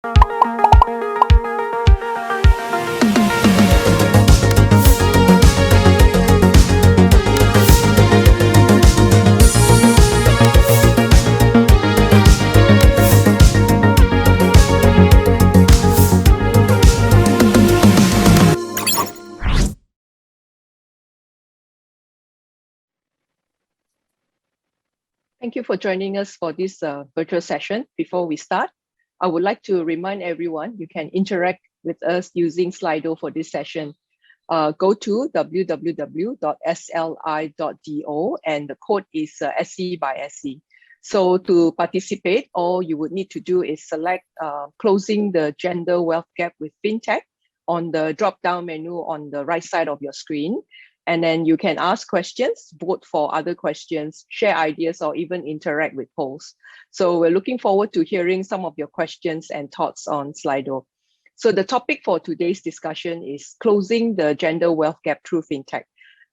Thank you for joining us for this virtual session. Before we start, I would like to remind everyone you can interact with us using Slido for this session. Go to www.sli.do and the code is SC by SC. So to participate, all you would need to do is select closing the gender wealth gap with Fintech on the drop-down menu on the right side of your screen. And then you can ask questions, vote for other questions, share ideas, or even interact with polls. So we're looking forward to hearing some of your questions and thoughts on Slido. So the topic for today's discussion is closing the gender wealth gap through Fintech.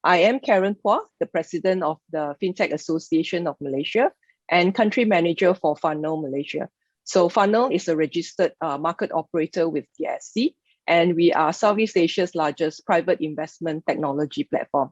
I am Karen Phua, the president of the Fintech Association of Malaysia and country manager for Funnel Malaysia. So Funnel is a registered market operator with the SC, and we are Southeast Asia's largest private investment technology platform.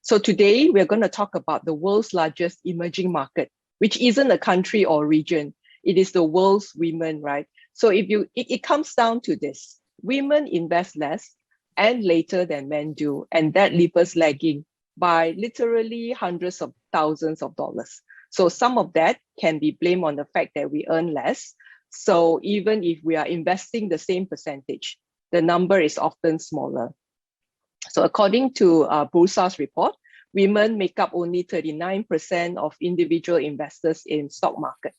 So today we're going to talk about the world's largest emerging market, which isn't a country or region. It is the world's women, right? So it comes down to this: women invest less and later than men do, and that leaves us lagging by literally hundreds of thousands of dollars. So some of that can be blamed on the fact that we earn less. So even if we are investing the same percentage, the number is often smaller. So according to Bursa's report, women make up only 39% of individual investors in stock market.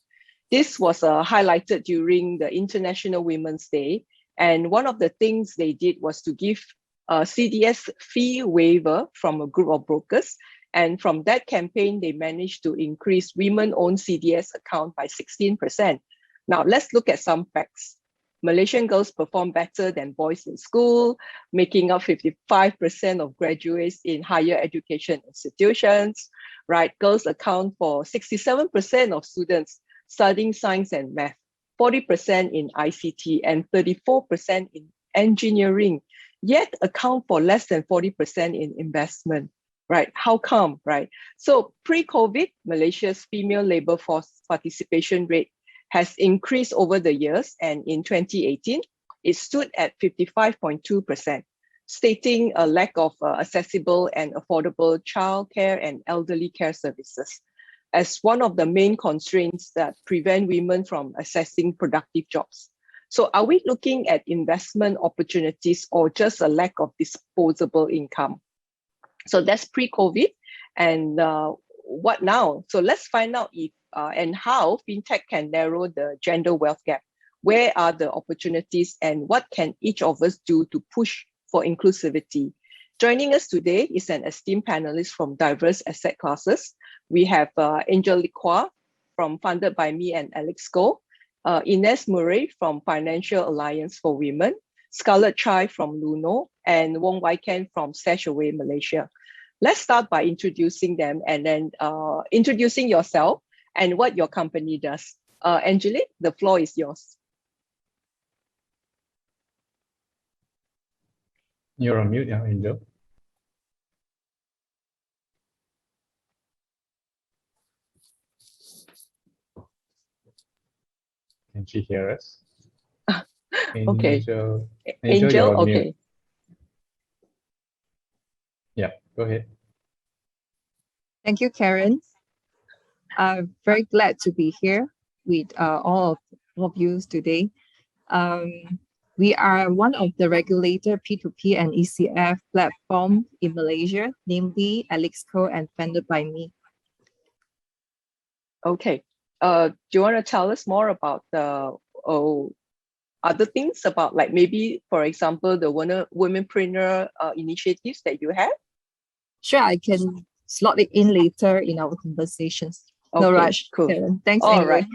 This was highlighted during the International Women's Day. And one of the things they did was to give a CDS fee waiver from a group of brokers. And from that campaign, they managed to increase women-owned CDS account by 16%. Now let's look at some facts. Malaysian girls perform better than boys in school, making up 55% of graduates in higher education institutions, right? Girls account for 67% of students studying science and math, 40% in ICT, and 34% in engineering, yet account for less than 40% in investment, right? How come, right? So pre-COVID, Malaysia's female labor force participation rate has increased over the years, and in 2018, it stood at 55.2%, stating a lack of accessible and affordable childcare and elderly care services as one of the main constraints that prevent women from accessing productive jobs. So are we looking at investment opportunities or just a lack of disposable income? So that's pre-COVID, and what now? So let's find out if and how Fintech can narrow the gender wealth gap. Where are the opportunities and what can each of us do to push for inclusivity? Joining us today is an esteemed panelist from diverse asset classes. We have Angel Kwa from Funded by Me and Alex Goh, Ines Murray from Financial Alliance for Women, Scarlett Chai from Luno, and Wong Wai Ken from Stashaway Malaysia. Let's start by introducing them and then introducing yourself and what your company does. Angelique, the floor is yours. You're on mute now, Angel. Can she hear us? Okay. Angel, you're on okay. mute. Yeah, go ahead. Thank you, Karen. I'm very glad to be here with all of you today. We are one of the regulator P2P and ECF platform in Malaysia, namely Alex Co and Funded by Me. Okay. Do you want to tell us more about the other things about, like, maybe, for example, the womenpreneur initiatives that you have? Sure, I can slot it in later in our conversations. Okay, no rush. cool. Karen. Thanks. All anyway.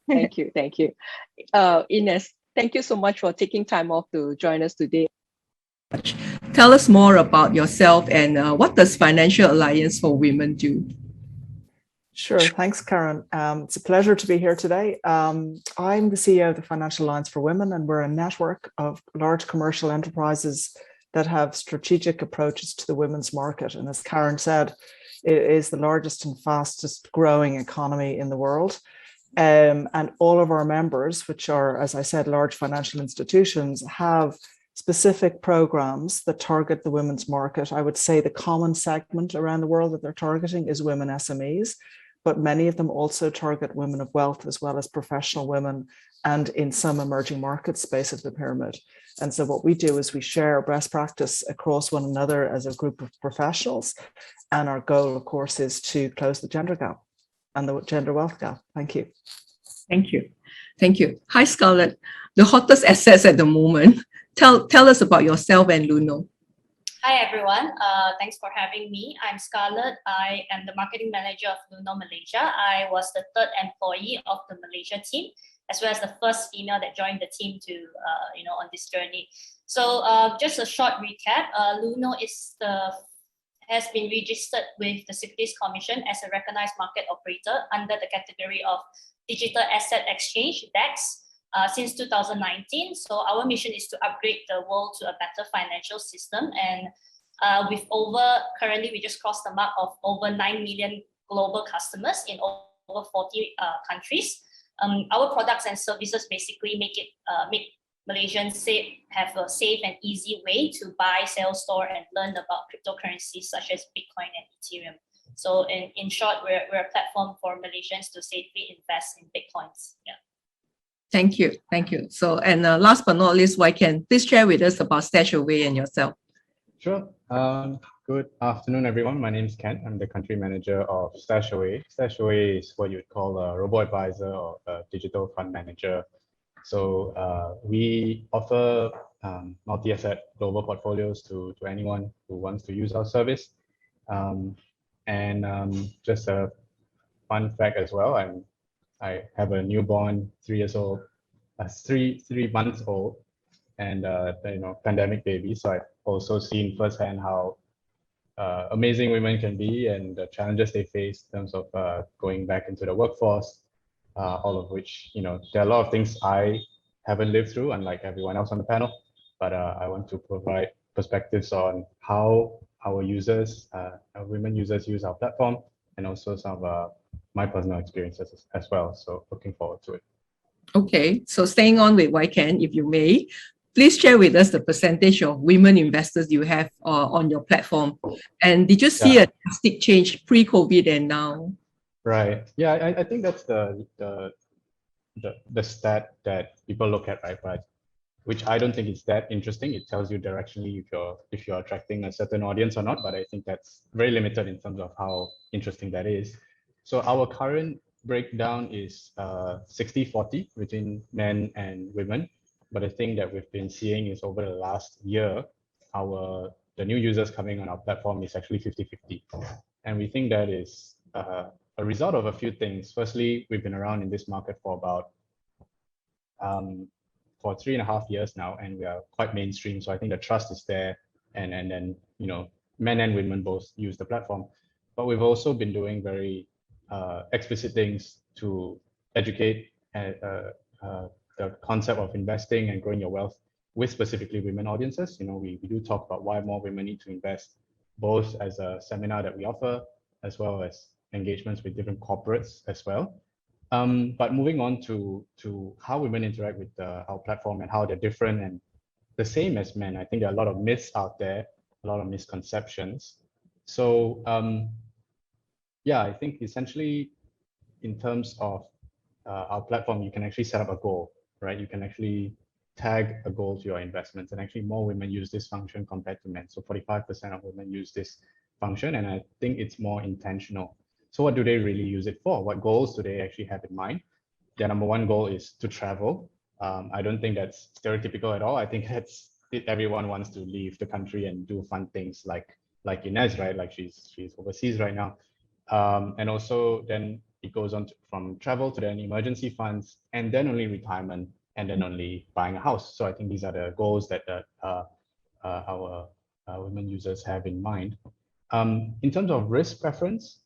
right. Thank you. Ines, thank you so much for taking time off to join us today. Tell us more about yourself and what does Financial Alliance for Women do? Sure. Thanks, Karen. It's a pleasure to be here today. I'm the CEO of the Financial Alliance for Women, and we're a network of large commercial enterprises that have strategic approaches to the women's market. And as Karen said, it is the largest and fastest growing economy in the world. And all of our members, which are, as I said, large financial institutions, have specific programs that target the women's market. I would say the common segment around the world that they're targeting is women SMEs, but many of them also target women of wealth as well as professional women and in some emerging market space of the pyramid. And so what we do is we share best practice across one another as a group of professionals. And our goal, of course, is to close the gender gap and the gender wealth gap. Thank you. Thank you. Thank you. Hi, Scarlett. The hottest assets at the moment. Tell us about yourself and Luno. Hi, everyone. Thanks for having me. I'm Scarlett. I am the marketing manager of Luno Malaysia. I was the third employee of the Malaysia team, as well as the first female that joined the team to, on this journey. So just a short recap. Luno has been registered with the Securities Commission as a recognized market operator under the category of Digital Asset Exchange, DAX, since 2019. So our mission is to upgrade the world to a better financial system. And currently we just crossed the mark of over 9 million global customers in over 40 countries. Our products and services basically make Malaysians have a safe and easy way to buy, sell, store, and learn about cryptocurrencies such as Bitcoin and Ethereum. So in short, we're a platform for Malaysians to safely invest in Bitcoins. Yeah. Thank you. Thank you. So, and last but not least, Ken, please share with us about StashAway and yourself. Sure. Good afternoon, everyone. My name is Ken. I'm the country manager of StashAway. StashAway is what you'd call a robo-advisor or a digital fund manager. So we offer multi-asset global portfolios to anyone who wants to use our service. Just a fun fact as well, I have a newborn, 3 years old, 3 months old, and pandemic baby. So I've also seen firsthand how amazing women can be and the challenges they face in terms of going back into the workforce. All of which, there are a lot of things I haven't lived through, unlike everyone else on the panel, but I want to provide perspectives on how our users, our women users use our platform, and also some of my personal experiences as well. So looking forward to it. Okay, so staying on with Ken, if you may, please share with us the percentage of women investors you have on your platform. And did you see a drastic change pre-COVID and now? Right. Yeah, I think that's the stat that people look at, right? But which I don't think is that interesting. It tells you directionally if you're attracting a certain audience or not. But I think that's very limited in terms of how interesting that is. So our current breakdown is 60-40 between men and women. But the thing that we've been seeing is over the last year, the new users coming on our platform is actually 50-50. And we think that is a result of a few things. Firstly, we've been around in this market for about for 3.5 years now, and we are quite mainstream. So I think the trust is there, and then men and women both use the platform. But we've also been doing very explicit things to educate the concept of investing and growing your wealth with specifically women audiences. We do talk about why more women need to invest, both as a seminar that we offer, as well as engagements with different corporates as well. But moving on to how women interact with our platform and how they're different and the same as men, I think there are a lot of myths out there, a lot of misconceptions. So I think essentially in terms of our platform, you can actually set up a goal, right? You can actually tag a goal to your investments, and actually more women use this function compared to men. So 45% of women use this function, and I think it's more intentional. So what do they really use it for? What goals do they actually have in mind? Their number one goal is to travel. I don't think that's stereotypical at all. I think everyone wants to leave the country and do fun things like Inez, right? Like she's overseas right now. And also then it goes on from travel to then emergency funds, and then only retirement, and then only buying a house. So I think these are the goals that our women users have in mind. In terms of risk preference,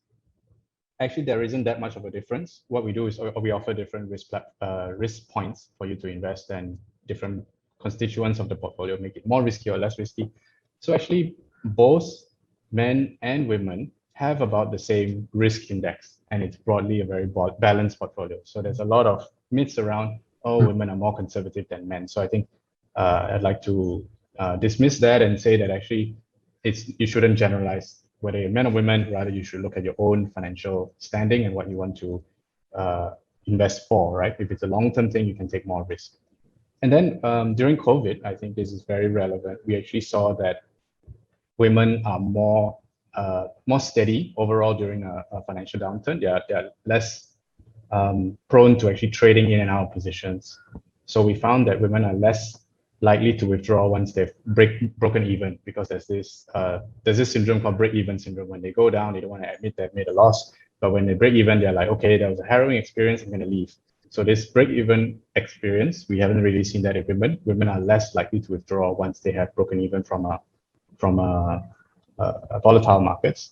actually there isn't that much of a difference. What we do is we offer different risk points for you to invest, and different constituents of the portfolio make it more risky or less risky. So actually both men and women have about the same risk index, and it's broadly a very balanced portfolio. So there's a lot of myths around, oh, women are more conservative than men. So I think I'd like to dismiss that and say that actually you shouldn't generalize whether you're men or women. Rather, you should look at your own financial standing and what you want to invest for, right? If it's a long-term thing, you can take more risk. And then during COVID, I think this is very relevant. We actually saw that women are more steady overall during a financial downturn. They're less prone to actually trading in and out of positions. So we found that women are less likely to withdraw once they've broken even, because there's this syndrome called break-even syndrome. When they go down, they don't want to admit they've made a loss, but when they break even, they're like, okay, that was a harrowing experience, I'm going to leave. So this break-even experience, we haven't really seen that in women. Women are less likely to withdraw once they have broken even from volatile markets.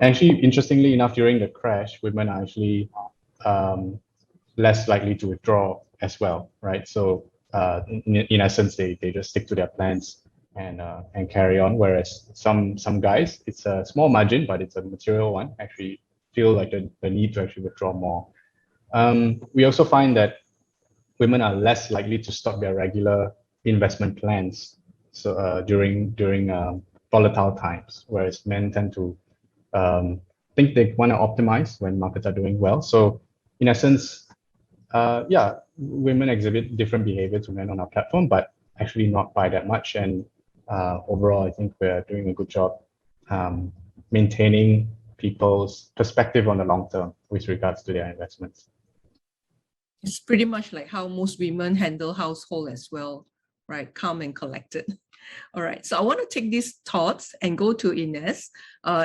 Actually, interestingly enough, during the crash, women are actually less likely to withdraw as well, right? So in essence, they just stick to their plans and carry on. Whereas some guys, it's a small margin, but it's a material one, actually feel like the need to actually withdraw more. We also find that women are less likely to stop their regular investment plans during volatile times, whereas men tend to think they want to optimize when markets are doing well. So in essence, women exhibit different behavior to men on our platform, but actually not by that much. And overall, I think we're doing a good job maintaining people's perspective on the long term with regards to their investments. It's pretty much like how most women handle household as well, right? Calm and collected. All right, so I want to take these thoughts and go to Ines.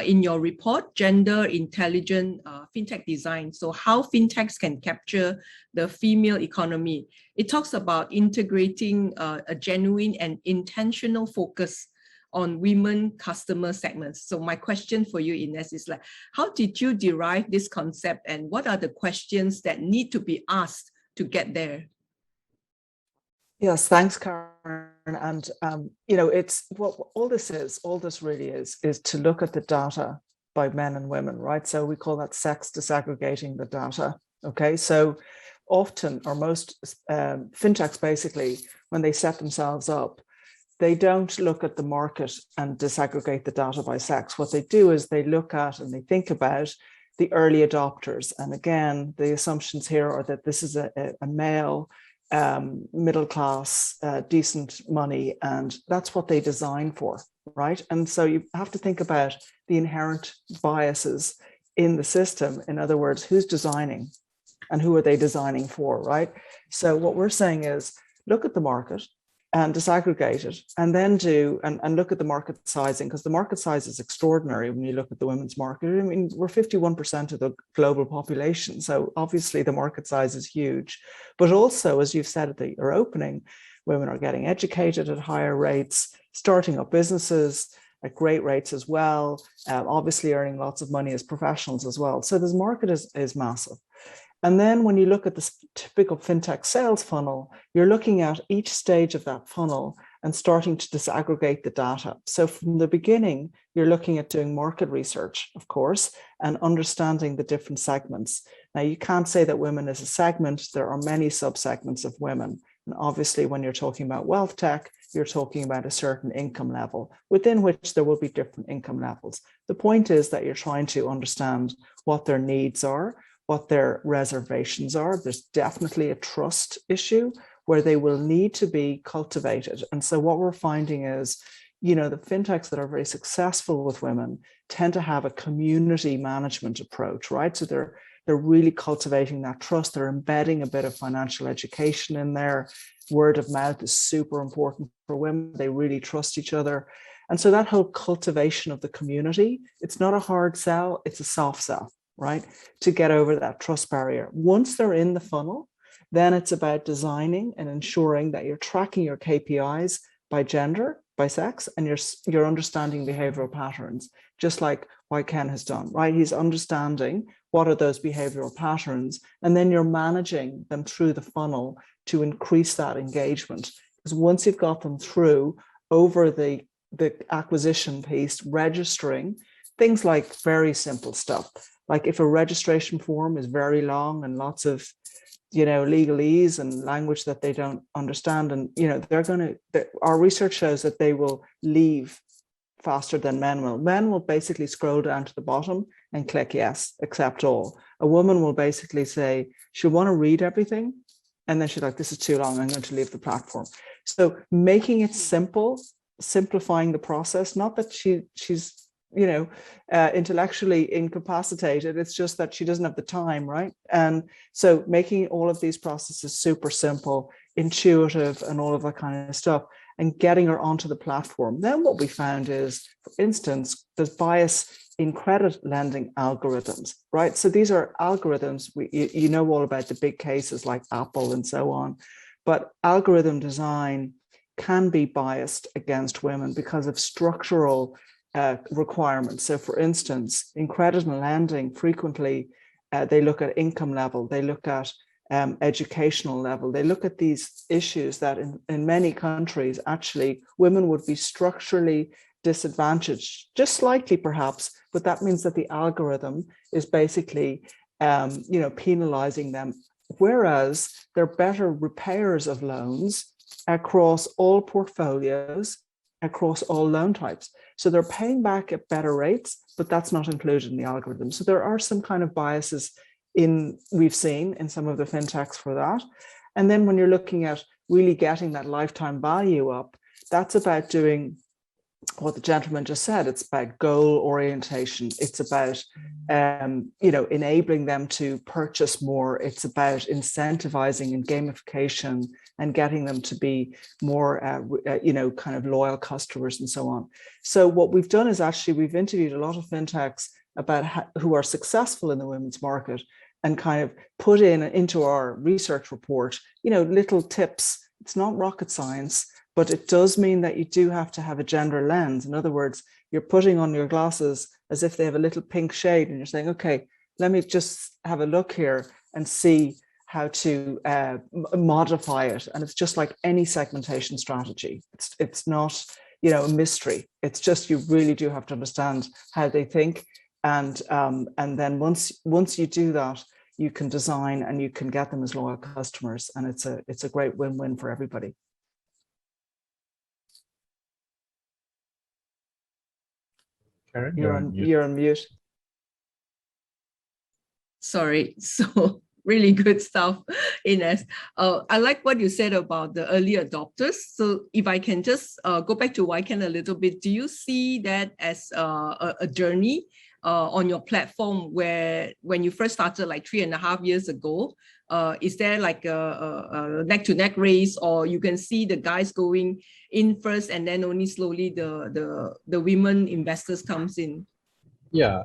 In your report, Gender Intelligent Fintech Design, so how fintechs can capture the female economy. It talks about integrating a genuine and intentional focus on women customer segments. So my question for you, Ines, is like, how did you derive this concept, and what are the questions that need to be asked to get there? Yes, thanks, Karen. And it's what all this really is to look at the data by men and women, right? So we call that sex disaggregating the data. Okay, so often, or most fintechs basically, when they set themselves up, they don't look at the market and disaggregate the data by sex. What they do is they look at and they think about the early adopters. And again, the assumptions here are that this is a male, middle class, decent money, and that's what they design for, right? And so you have to think about the inherent biases in the system. In other words, who's designing and who are they designing for, right? So what we're saying is look at the market and disaggregate it, and then and look at the market sizing, because the market size is extraordinary when you look at the women's market. I mean, we're 51% of the global population, so obviously the market size is huge. But also, as you've said at your opening, women are getting educated at higher rates, starting up businesses at great rates as well, obviously earning lots of money as professionals as well. So this market is massive. And then when you look at the typical fintech sales funnel, you're looking at each stage of that funnel and starting to disaggregate the data. So from the beginning, you're looking at doing market research, of course, and understanding the different segments. Now, you can't say that women is a segment. There are many subsegments of women. And obviously, when you're talking about wealth tech, you're talking about a certain income level within which there will be different income levels. The point is that you're trying to understand what their needs are, what their reservations are. There's definitely a trust issue where they will need to be cultivated. And so what we're finding is, the fintechs that are very successful with women tend to have a community management approach, right? So they're really cultivating that trust. They're embedding a bit of financial education in there. Word of mouth is super important for women. They really trust each other. And so that whole cultivation of the community, it's not a hard sell, it's a soft sell, right? To get over that trust barrier. Once they're in the funnel, then it's about designing and ensuring that you're tracking your KPIs by gender, by sex, and you're understanding behavioral patterns, just like what Ken has done, right? He's understanding what are those behavioral patterns, and then you're managing them through the funnel to increase that engagement. Because once you've got them through over the acquisition piece, registering, things like very simple stuff, like if a registration form is very long and lots of legalese and language that they don't understand, and our research shows that they will leave faster than men will. Men will basically scroll down to the bottom and click yes, accept all. A woman will basically say she'll want to read everything, and then she's like, this is too long, I'm going to leave the platform. So making it simple, simplifying the process, not that she's intellectually incapacitated, it's just that she doesn't have the time, right? And so making all of these processes super simple, intuitive, and all of that kind of stuff, and getting her onto the platform. Then what we found is, for instance, there's bias in credit lending algorithms, right? So these are algorithms, you know all about the big cases like Apple and so on, but algorithm design can be biased against women because of structural requirements. So for instance, in credit and lending, frequently they look at income level, they look at educational level, they look at these issues that in many countries, actually, women would be structurally disadvantaged, just slightly perhaps, but that means that the algorithm is basically penalizing them, whereas they're better repayers of loans across all portfolios, across all loan types. So they're paying back at better rates, but that's not included in the algorithm. So there are some kind of biases we've seen in some of the fintechs for that. And then when you're looking at really getting that lifetime value up, that's about doing what the gentleman just said. It's about goal orientation. It's about enabling them to purchase more. It's about incentivizing and gamification and getting them to be more kind of loyal customers and so on. So what we've done is actually we've interviewed a lot of fintechs about who are successful in the women's market, and kind of put into our research report little tips. It's not rocket science, but it does mean that you do have to have a gender lens. In other words, you're putting on your glasses as if they have a little pink shade, and you're saying, okay, let me just have a look here and see how to modify it. And it's just like any segmentation strategy. It's not a mystery. It's just, you really do have to understand how they think. And then once you do that, you can design and you can get them as loyal customers. And it's a great win-win for everybody. Karen, you're on mute. Sorry. So really good stuff, Ines. I like what you said about the early adopters. So if I can just go back to YCAN a little bit, do you see that as a journey on your platform, where when you first started like 3.5 years ago, is there like a neck-to-neck race, or you can see the guys going in first and then only slowly the women investors comes in? Yeah,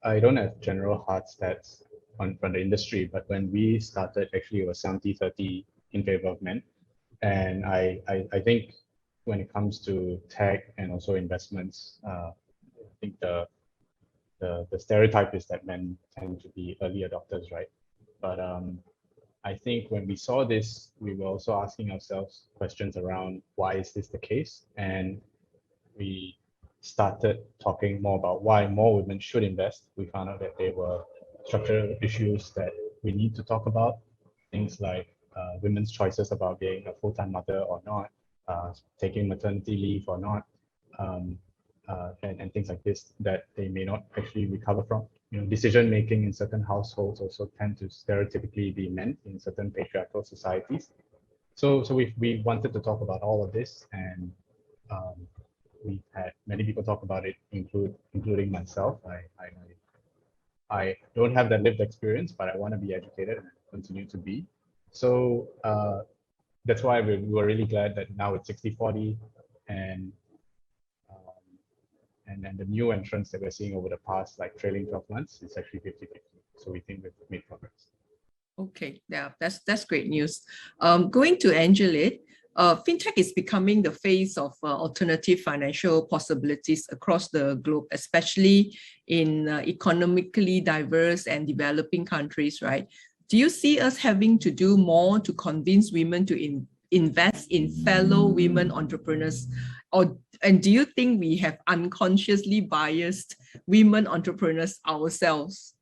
I don't have general hard stats from the industry, but when we started, actually it was 70-30 in favor of men. And I think when it comes to tech and also investments, I think the stereotype is that men tend to be early adopters, right? But I think when we saw this, we were also asking ourselves questions around why is this the case? And we started talking more about why more women should invest. We found out that there were structural issues that we need to talk about, things like women's choices about being a full-time mother or not, taking maternity leave or not, and things like this that they may not actually recover from. Decision making in certain households also tend to stereotypically be men in certain patriarchal societies. So we wanted to talk about all of this, and we've had many people talk about it, including myself. I don't have that lived experience, but I want to be educated and continue to be. So that's why we were really glad that now it's 60-40, and the new entrants that we're seeing over the past like trailing 12 months, it's actually 50-50. So we think we've made progress. Okay, yeah, that's great news. Going to Angelique, Fintech is becoming the face of alternative financial possibilities across the globe, especially in economically diverse and developing countries, right? Do you see us having to do more to convince women to invest in fellow women entrepreneurs? And do you think we have unconsciously biased women entrepreneurs ourselves?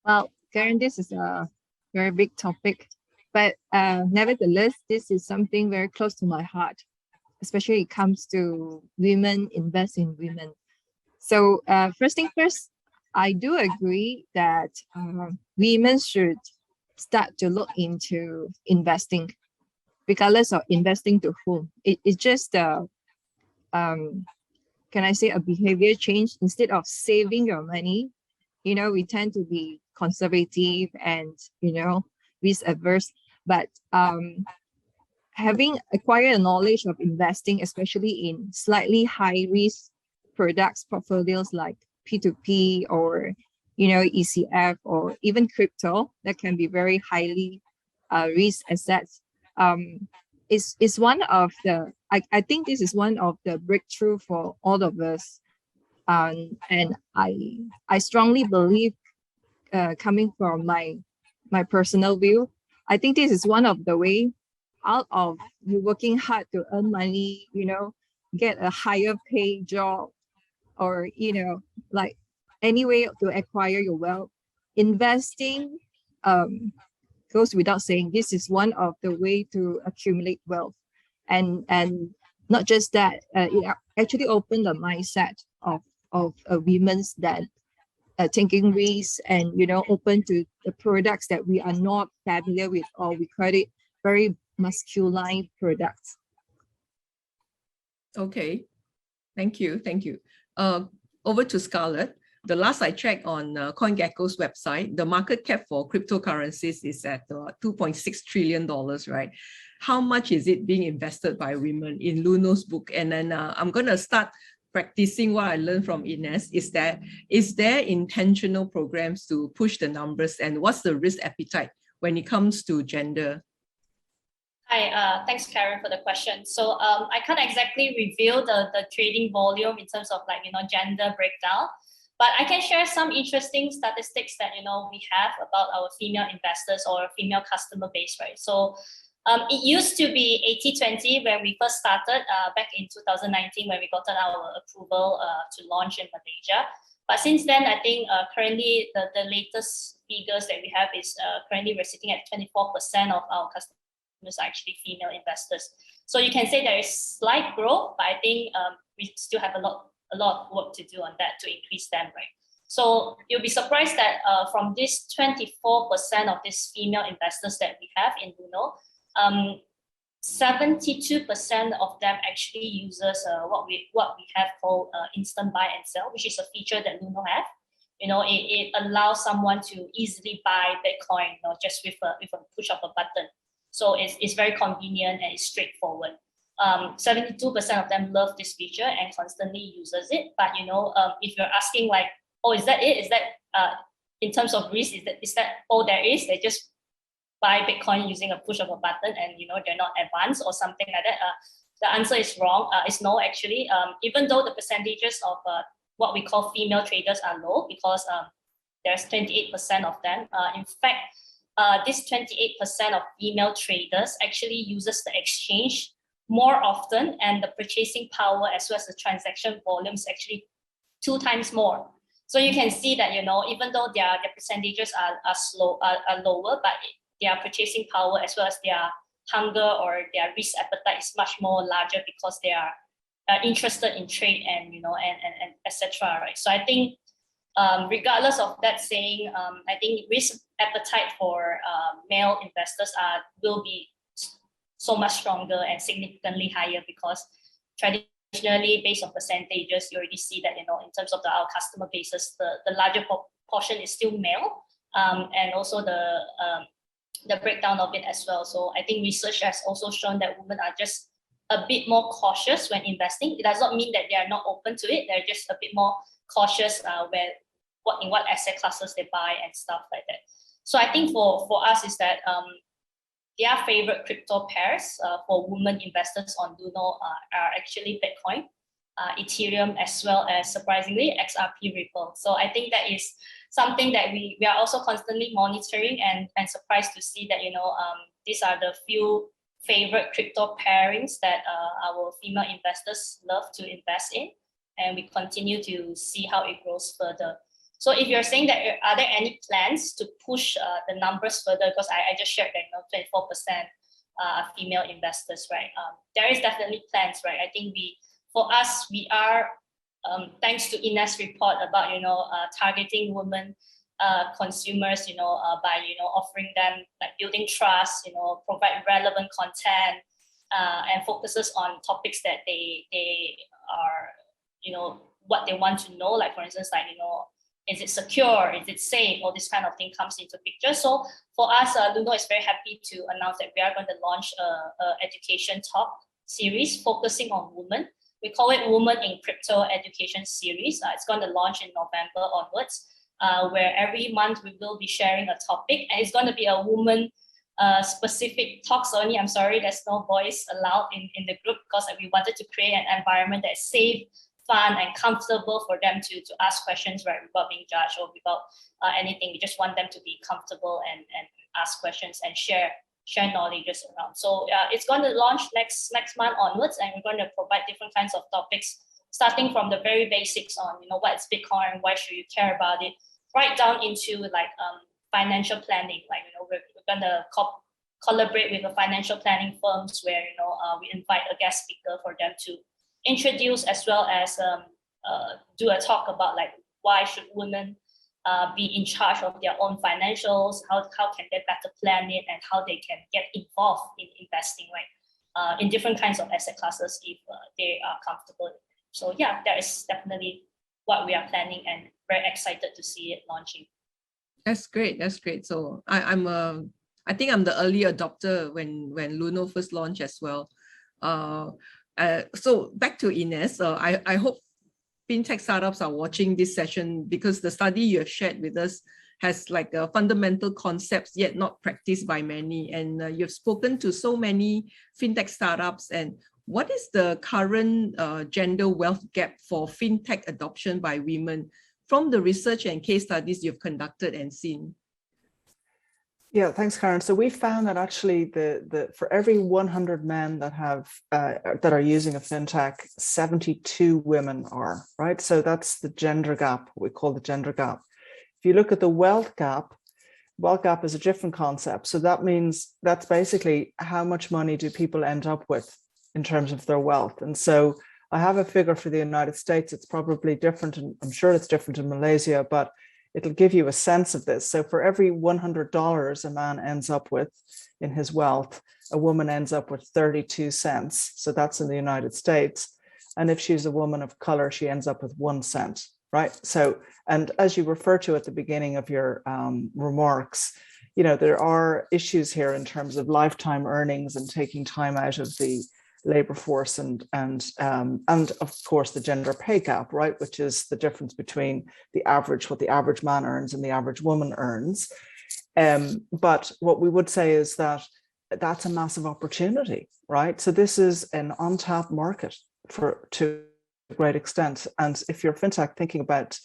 Well, Karen, this is a very big topic, but nevertheless, this is something very close to my heart, especially it comes to women invest in women. So first thing first, I do agree that women should start to look into investing, regardless of investing to whom. It's just can I say a behavior change. Instead of saving your money, you know, we tend to be conservative and, you know, risk averse. But having acquired a knowledge of investing, especially in slightly high risk products portfolios like P2P or, you know, ECF or even crypto that can be very highly risk assets, is one of the, I think this is one of the breakthrough for all of us. And I strongly believe, coming from my personal view, I think this is one of the way out of you working hard to earn money, you know, get a higher pay job, or, you know, like any way to acquire your wealth. Investing goes without saying, this is one of the way to accumulate wealth. And not just that, it actually opened the mindset of women's that taking risks and, you know, open to the products that we are not familiar with, or we call it very masculine products. Okay, thank you. Over to Scarlett. The last I checked on CoinGecko's website, the market cap for cryptocurrencies is at $2.6 trillion, right? How much is it being invested by women in Luno's book? And then I'm going to start practicing what I learned from Ines. Is there intentional programs to push the numbers, and what's the risk appetite when it comes to gender? Hi, thanks Karen for the question. So I can't exactly reveal the trading volume in terms of, like, you know, gender breakdown, but I can share some interesting statistics that, you know, we have about our female investors or female customer base, right? So it used to be 80-20 when we first started back in 2019, when we got our approval to launch in Malaysia. But since then, I think currently the latest figures that we have is currently we're sitting at 24% of our customers are actually female investors. So you can say there is slight growth, but I think we still have a lot of work to do on that to increase them, right? So you'll be surprised that from this 24% of these female investors that we have in Luno, 72% of them actually uses what we have called instant buy and sell, which is a feature that Luno have. You know, it allows someone to easily buy Bitcoin, you know, just with a push of a button. So it's very convenient and it's straightforward. 72% of them love this feature and constantly uses it. But, you know, if you're asking like, oh, is that it? Is that in terms of risk, is that all there is? They just buy Bitcoin using a push of a button and, you know, they're not advanced or something like that. The answer is wrong. It's no, actually. Even though the percentages of what we call female traders are low, because there's 28% of them. In fact, this 28% of female traders actually uses the exchange more often, and the purchasing power as well as the transaction volume is actually 2 times more. So you can see that, you know, even though their percentages are lower, but their purchasing power as well as their hunger or their risk appetite is much more larger because they are interested in trade and, you know, and etc. Right? So I think regardless of that saying, I think risk appetite for male investors will be so much stronger and significantly higher, because traditionally, based on percentages, you already see that, you know, in terms of our customer bases, the larger portion is still male, and also the breakdown of it as well. So I think research has also shown that women are just a bit more cautious when investing. It does not mean that they are not open to it. They're just a bit more cautious in what asset classes they buy and stuff like that. So I think for us is that their favorite crypto pairs for women investors on Luno are actually Bitcoin, Ethereum, as well as, surprisingly, XRP Ripple. So I think that is something that we are also constantly monitoring, and surprised to see that, these are the few favorite crypto pairings that our female investors love to invest in, and we continue to see how it grows further. So if you're saying that, are there any plans to push the numbers further? Because I just shared that 24% female investors, right? There is definitely plans, right? I think for us, we are, thanks to Ines' report about targeting women consumers, by offering them, like, building trust, provide relevant content, and focuses on topics that they are, what they want to know. Like, for instance, like, is it secure? Is it safe? All this kind of thing comes into picture. So for us, Luno is very happy to announce that we are going to launch a education talk series focusing on women. We call it Women in Crypto Education Series. It's going to launch in November onwards, where every month we will be sharing a topic, and it's going to be a woman specific talks only. I'm sorry, there's no boys allowed in the group, because we wanted to create an environment that's safe, fun, and comfortable for them to ask questions, right, without being judged or without anything. We just want them to be comfortable and ask questions and share knowledge around. So it's going to launch next month onwards, and we're going to provide different kinds of topics, starting from the very basics on what's Bitcoin, why should you care about it, right down into like financial planning. Like we're going to collaborate with the financial planning firms, where we invite a guest speaker for them to introduce, as well as do a talk about, like, why should women be in charge of their own financials, how can they better plan it, and how they can get involved in investing, right, in different kinds of asset classes if they are comfortable. So yeah, that is definitely what we are planning, and very excited to see it launching. That's great. That's great. So I think I'm the early adopter when Luno first launched as well. So back to Ines. I hope fintech startups are watching this session, because the study you have shared with us has like fundamental concepts yet not practiced by many, and you've spoken to so many fintech startups. And what is the current gender wealth gap for fintech adoption by women from the research and case studies you've conducted and seen? Yeah, thanks, Karen. So we found that actually for every 100 men that are using a fintech, 72 women are, right? So that's the gender gap, what we call the gender gap. If you look at the wealth gap is a different concept. So that means that's basically how much money do people end up with in terms of their wealth. And so I have a figure for the United States. It's probably different, and I'm sure it's different in Malaysia, but it'll give you a sense of this. So for every $100 a man ends up with in his wealth, a woman ends up with 32 cents. So that's in the United States. And if she's a woman of color, she ends up with 1 cent, right? So, and as you refer to at the beginning of your remarks, there are issues here in terms of lifetime earnings and taking time out of the labor force, and of course the gender pay gap, right, which is the difference between what the average man earns and the average woman earns. But what we would say is that that's a massive opportunity, right? So this is an untapped market to a great extent. And if you're fintech thinking about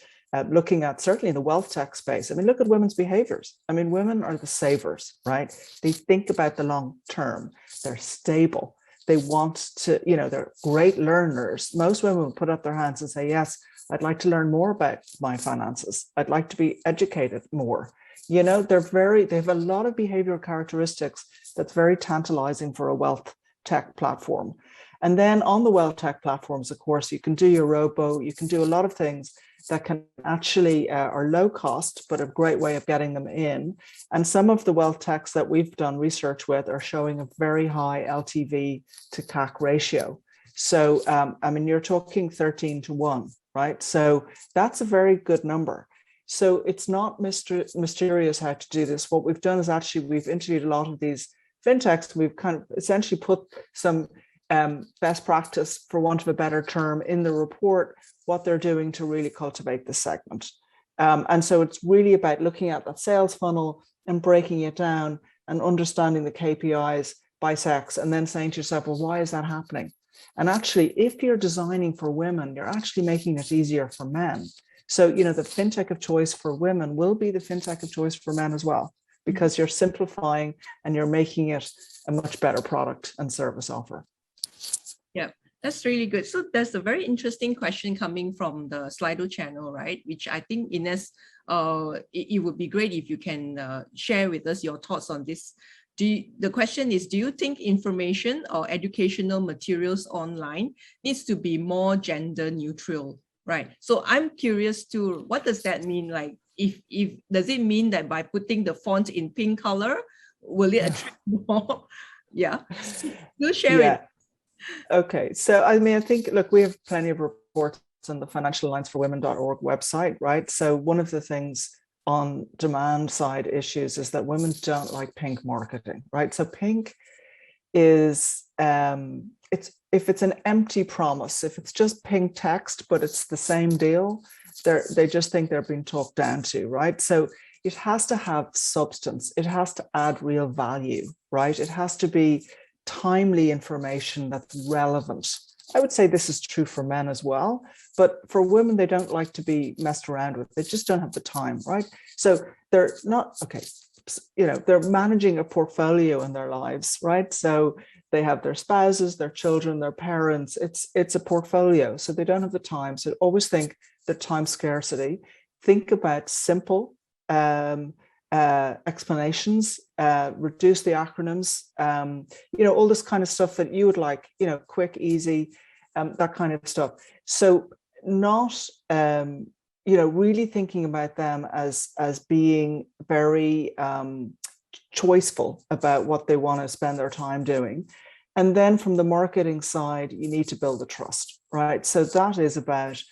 looking at certainly the wealth tech space, I mean, look at women's behaviors. I mean, women are the savers, right? They think about the long term. They're stable. They want to, they're great learners. Most women will put up their hands and say, yes, I'd like to learn more about my finances. I'd like to be educated more. They have a lot of behavioral characteristics that's very tantalizing for a wealth tech platform. And then on the wealth tech platforms, of course, you can do your robo, you can do a lot of things that can actually are low cost, but a great way of getting them in. And some of the wealth techs that we've done research with are showing a very high LTV to CAC ratio. So, I mean, you're talking 13-1, right? So that's a very good number. So it's not mysterious how to do this. What we've done is actually we've interviewed a lot of these fintechs. We've kind of essentially put some best practice, for want of a better term, in the report, what they're doing to really cultivate this segment. And so it's really about looking at that sales funnel and breaking it down and understanding the KPIs by sex, and then saying to yourself, well, why is that happening? And actually, if you're designing for women, you're actually making it easier for men. So, you know, the fintech of choice for women will be the fintech of choice for men as well, because you're simplifying and you're making it a much better product and service offer. Yeah, that's really good. So there's a very interesting question coming from the Slido channel, right? Which I think, Ines, it would be great if you can share with us your thoughts on this. The question is, do you think information or educational materials online needs to be more gender neutral, right? So I'm curious too, what does that mean? Like, if does it mean that by putting the font in pink color, will it attract more? Yeah, do share it. Okay, so I mean, I think, look, we have plenty of reports on the financiallinesforwomen.org website, right? So one of the things on demand side issues is that women don't like pink marketing, right? So pink is, if it's an empty promise, if it's just pink text, but it's the same deal, they just think they're being talked down to, right? So it has to have substance. It has to add real value, right? It has to be timely information that's relevant. I would say this is true for men as well, but for women, they don't like to be messed around with. They just don't have the time, right? So they're not, okay, you know, they're managing a portfolio in their lives, right? So they have their spouses, their children, their parents. It's a portfolio, so they don't have the time. So always think the time scarcity. Think about simple explanations, reduce the acronyms, you know, all this kind of stuff that you would like, you know, quick, easy, that kind of stuff. So not, you know, really thinking about them as being very choiceful about what they want to spend their time doing. And then from the marketing side, you need to build the trust, right? So that is about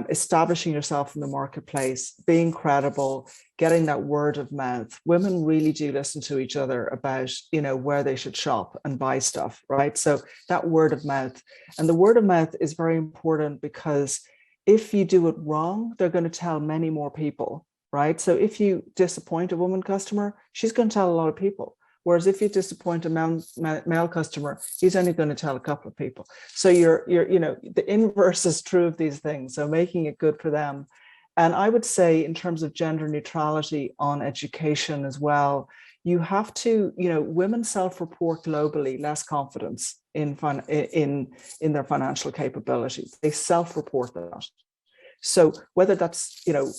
establishing yourself in the marketplace, being credible, getting that word of mouth. Women really do listen to each other about, you know, where they should shop and buy stuff, right? So that word of mouth, and the word of mouth is very important, because if you do it wrong, they're going to tell many more people, right? So if you disappoint a woman customer, she's going to tell a lot of people. Whereas if you disappoint a male customer, he's only going to tell a couple of people. So you're, you know, the inverse is true of these things. So making it good for them. And I would say, in terms of gender neutrality on education as well, you have to, you know, women self-report globally less confidence in their financial capabilities. They self-report that. So whether that's, you know,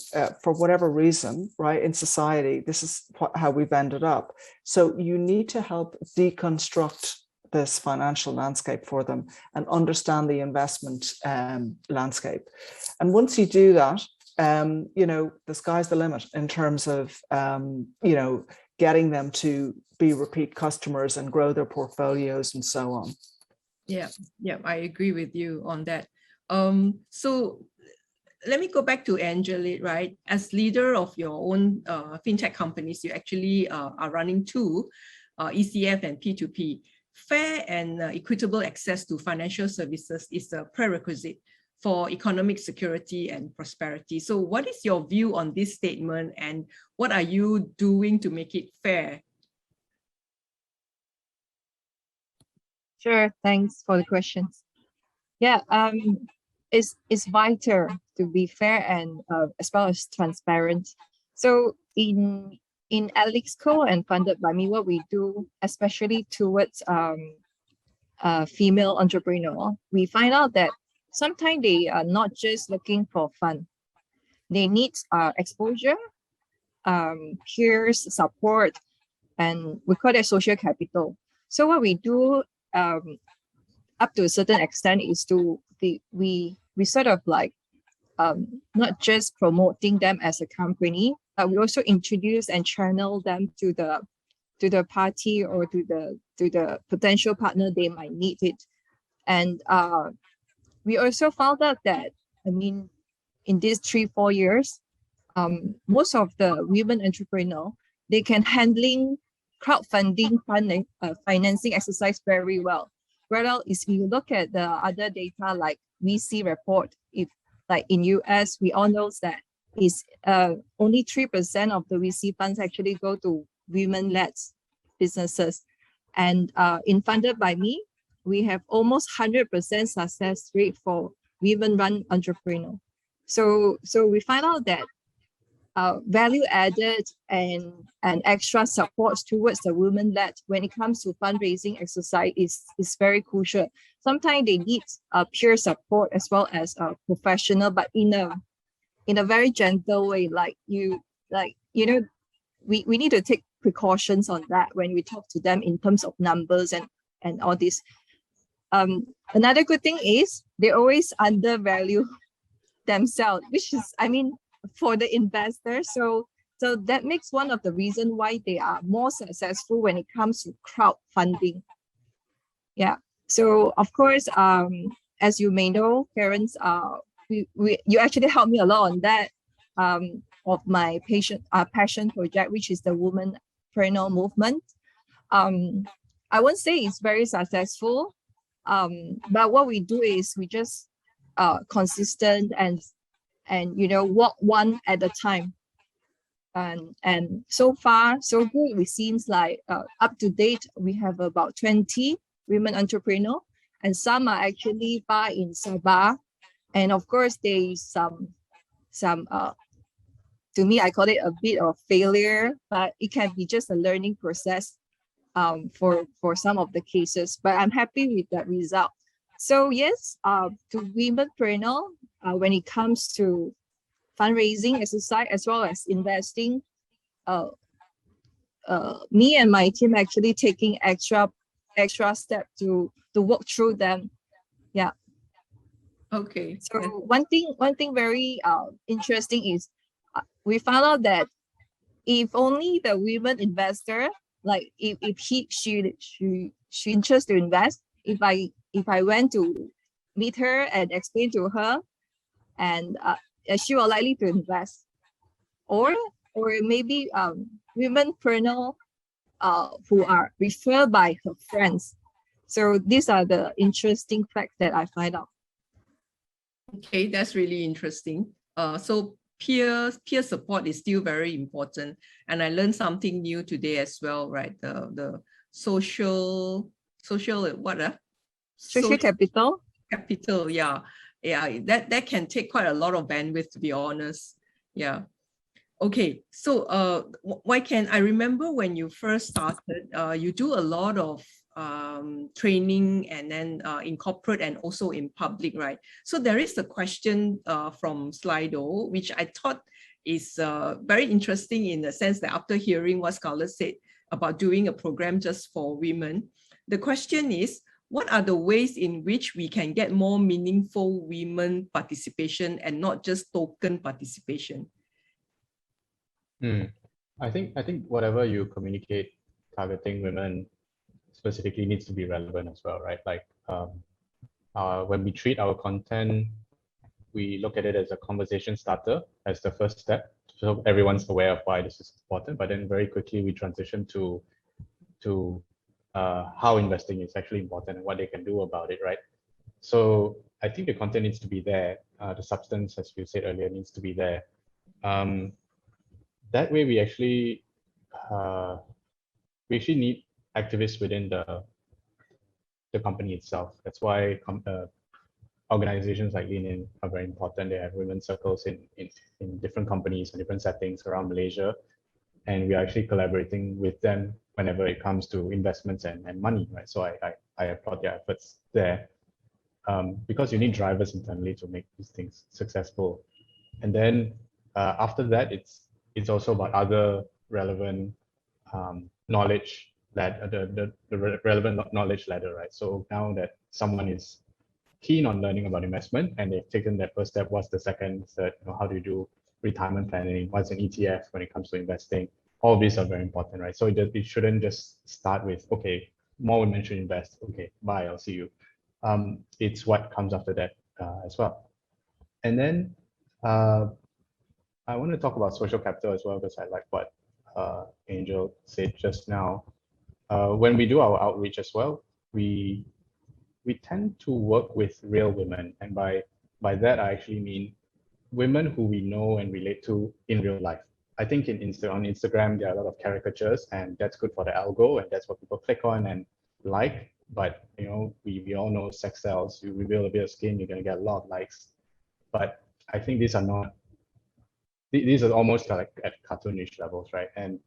for whatever reason, right, in society, this is how we've ended up. So you need to help deconstruct this financial landscape for them and understand the investment landscape. And once you do that, you know, the sky's the limit in terms of, you know, getting them to be repeat customers and grow their portfolios and so on. Yeah, I agree with you on that. So let me go back to Angela, right? As leader of your own fintech companies, you actually are running two, ECF and P2P. Fair and equitable access to financial services is a prerequisite for economic security and prosperity. So what is your view on this statement, and what are you doing to make it fair? Sure, thanks for the questions. Yeah, it's vital to be fair and as well as transparent. So in Alexco and funded by me, what we do, especially towards female entrepreneur, we find out that sometimes they are not just looking for fun. They need exposure, peers, support, and we call that social capital. So what we do up to a certain extent is we sort of like not just promoting them as a company, but we also introduce and channel them to the party or to the potential partner they might need it. And we also found out that, I mean, in these 3-4 years, most of the women entrepreneurs, they can handling crowdfunding financing exercise very well. Whereas if you look at the other data like VC report, if like in US, we all know that is only 3% of the VC funds actually go to women-led businesses. And in Funded by Me, we have almost 100% success rate for women-run entrepreneur. So we find out that value added and extra support towards the women-led when it comes to fundraising exercise is very crucial. Sometimes they need peer support as well as professional, but in a very gentle way. We need to take precautions on that when we talk to them in terms of numbers and all this. Another good thing is they always undervalue themselves, which is, I mean, for the investors. So that makes one of the reasons why they are more successful when it comes to crowdfunding. Yeah. So of course, as you may know, parents, you actually helped me a lot on that of my passion project, which is the womanpreneur movement. I won't say it's very successful, but what we do is we just consistent and walk one at a time. And so far, so good. It seems like up to date, we have about 20 women entrepreneurs, and some are actually far in Sabah. And of course, there is some to me, I call it a bit of failure, but it can be just a learning process for some of the cases. But I'm happy with that result. So yes, to womenpreneur, when it comes to fundraising exercise as well as investing, me and my team actually taking extra step to work through them. Yeah. Okay. So one thing very interesting is we found out that if only the women investor, like if she interested to invest, if I went to meet her and explain to her, and she will likely to invest, or maybe womenpreneur who are referred by her friends. So these are the interesting facts that I find out. Okay, that's really interesting. So peer support is still very important, and I learned something new today as well, right? The social what? Social capital. Capital, yeah. That can take quite a lot of bandwidth, to be honest. Yeah. Okay, so why can I remember when you first started, you do a lot of training, and then in corporate and also in public, right? So there is a question from Slido, which I thought is very interesting in the sense that after hearing what Scarlett said about doing a program just for women, the question is, what are the ways in which we can get more meaningful women participation and not just token participation? I think whatever you communicate targeting women specifically needs to be relevant as well, right? Like when we treat our content, we look at it as a conversation starter as the first step, so everyone's aware of why this is important. But then very quickly we transition to how investing is actually important and what they can do about it, right? So I think the content needs to be there. The substance, as you said earlier, needs to be there. That way we actually need activists within the company itself. That's why organizations like Lean In are very important. They have women's circles in different companies and different settings around Malaysia, and we are actually collaborating with them whenever it comes to investments and money, right? So I applaud their efforts there, because you need drivers internally to make these things successful. And then after that, it's also about other relevant knowledge, the relevant knowledge ladder, right? So now that someone is keen on learning about investment and they've taken that first step, what's the second, third? How do you do retirement planning? What's an ETF when it comes to investing? All of these are very important, right? So it shouldn't just start with, okay, more women should invest. Okay, bye, I'll see you. It's what comes after that as well. And then I want to talk about social capital as well, because I like what Angel said just now. When we do our outreach as well, we tend to work with real women, and by that I actually mean women who we know and relate to in real life. I think on Instagram, there are a lot of caricatures, and that's good for the algo, and that's what people click on and like. But we all know sex sells. You reveal a bit of skin, you're gonna get a lot of likes. But I think these are almost like at cartoonish levels, right? And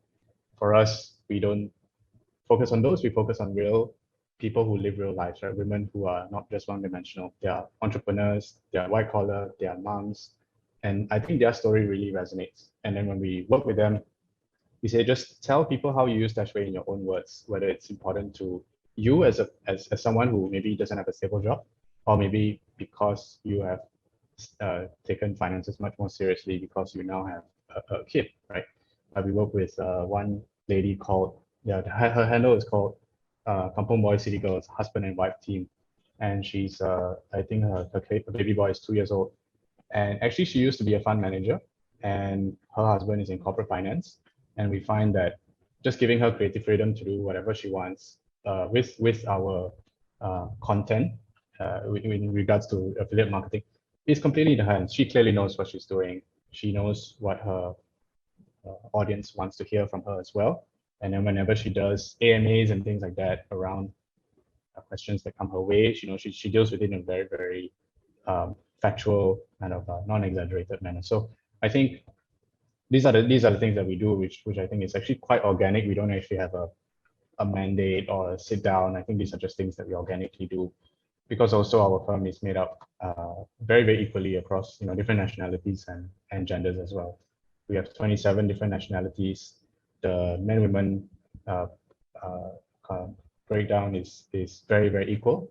for us, we don't focus on those. We focus on real people who live real lives, right? Women who are not just one-dimensional. They are entrepreneurs, they are white collar, they are moms. And I think their story really resonates. And then when we work with them, we say, just tell people how you use Dashway in your own words, whether it's important to you as someone who maybe doesn't have a stable job, or maybe because you have taken finances much more seriously because you now have a kid, right? We work with one lady called, her handle is called Kampung Boy City Girls Husband and Wife Team. And she's, I think her baby boy is 2 years old. And actually she used to be a fund manager, and her husband is in corporate finance. And we find that just giving her creative freedom to do whatever she wants with our content in regards to affiliate marketing is completely in her hands. She clearly knows what she's doing. She knows what her audience wants to hear from her as well. And then whenever she does AMAs and things like that around questions that come her way, she deals with it in a very, very factual kind of non-exaggerated manner. So I think these are the things that we do, which I think is actually quite organic. We don't actually have a mandate or a sit down. I think these are just things that we organically do, because also our firm is made up very, very equally across different nationalities and genders as well. We have 27 different nationalities. The men-women breakdown is very, very equal,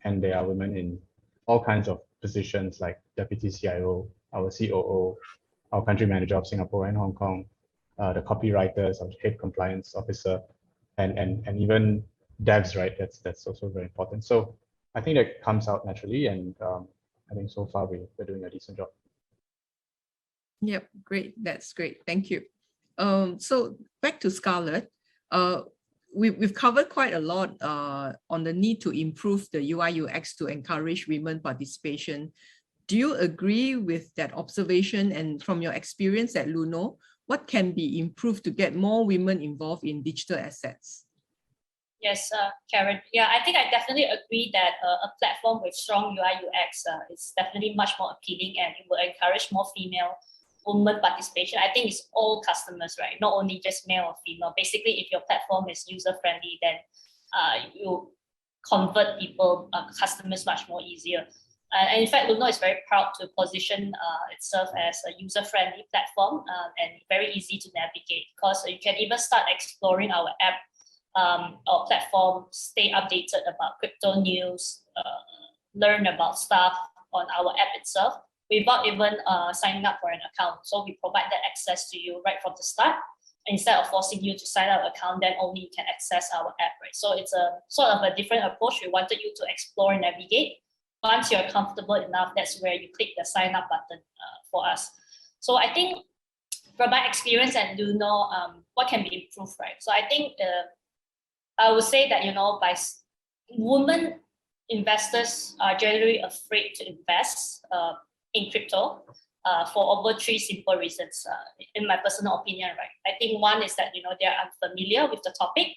and there are women in all kinds of positions like Deputy CIO, our COO, our country manager of Singapore and Hong Kong, the copywriters, our head compliance officer, and even devs, right? That's also very important. So I think that comes out naturally, and I think so far we're doing a decent job. Yep, great. That's great. Thank you. So back to Scarlett. We've covered quite a lot on the need to improve the UI UX to encourage women participation. Do you agree with that observation? And from your experience at Luno, what can be improved to get more women involved in digital assets? Yes, Karen. Yeah, I think I definitely agree that a platform with strong UI UX is definitely much more appealing, and it will encourage more female women participation. I think it's all customers, right? Not only just male or female. Basically, if your platform is user-friendly, then you convert people, customers much more easier. And in fact, Luno is very proud to position itself as a user-friendly platform and very easy to navigate, because you can even start exploring our app or platform, stay updated about crypto news, learn about stuff on our app itself without even signing up for an account. So we provide that access to you right from the start. Instead of forcing you to sign up an account, then only you can access our app, right? So it's a sort of a different approach. We wanted you to explore and navigate. Once you're comfortable enough, that's where you click the sign up button for us. So I think from my experience at Luno, what can be improved, right? So I think I would say that, by women investors are generally afraid to invest in crypto for over 3 simple reasons, in my personal opinion, right? I think one is that, they're unfamiliar with the topic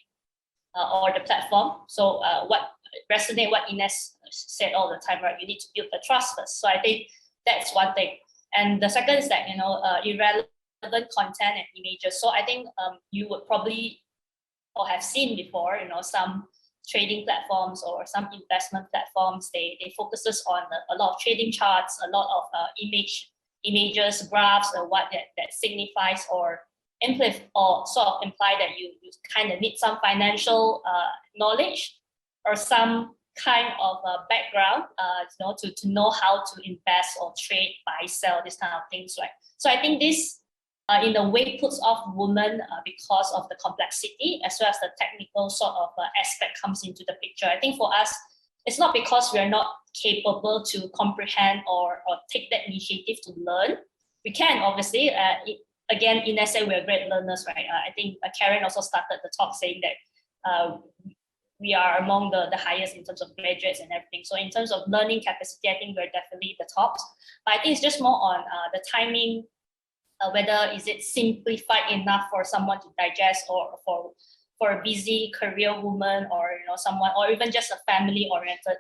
or the platform. So what Ines said all the time, right? You need to build the trust first. So I think that's one thing. And the second is that, irrelevant content and images. So I think you would probably or have seen before, some trading platforms or some investment platforms, they focuses on a lot of trading charts, a lot of images, graphs, or what that signifies or sort of imply that you kind of need some financial knowledge or some kind of background, to know how to invest or trade, buy, sell, this kind of things, right? So I think this, in a way, puts off women because of the complexity as well as the technical sort of aspect comes into the picture. I think for us, it's not because we are not capable to comprehend or take that initiative to learn. We can, obviously. Again, Ines said we're great learners, right? I think Karen also started the talk saying that we are among the highest in terms of graduates and everything. So in terms of learning capacity, I think we're definitely the tops. But I think it's just more on the timing whether is it simplified enough for someone to digest, or for a busy career woman, or someone, or even just a family oriented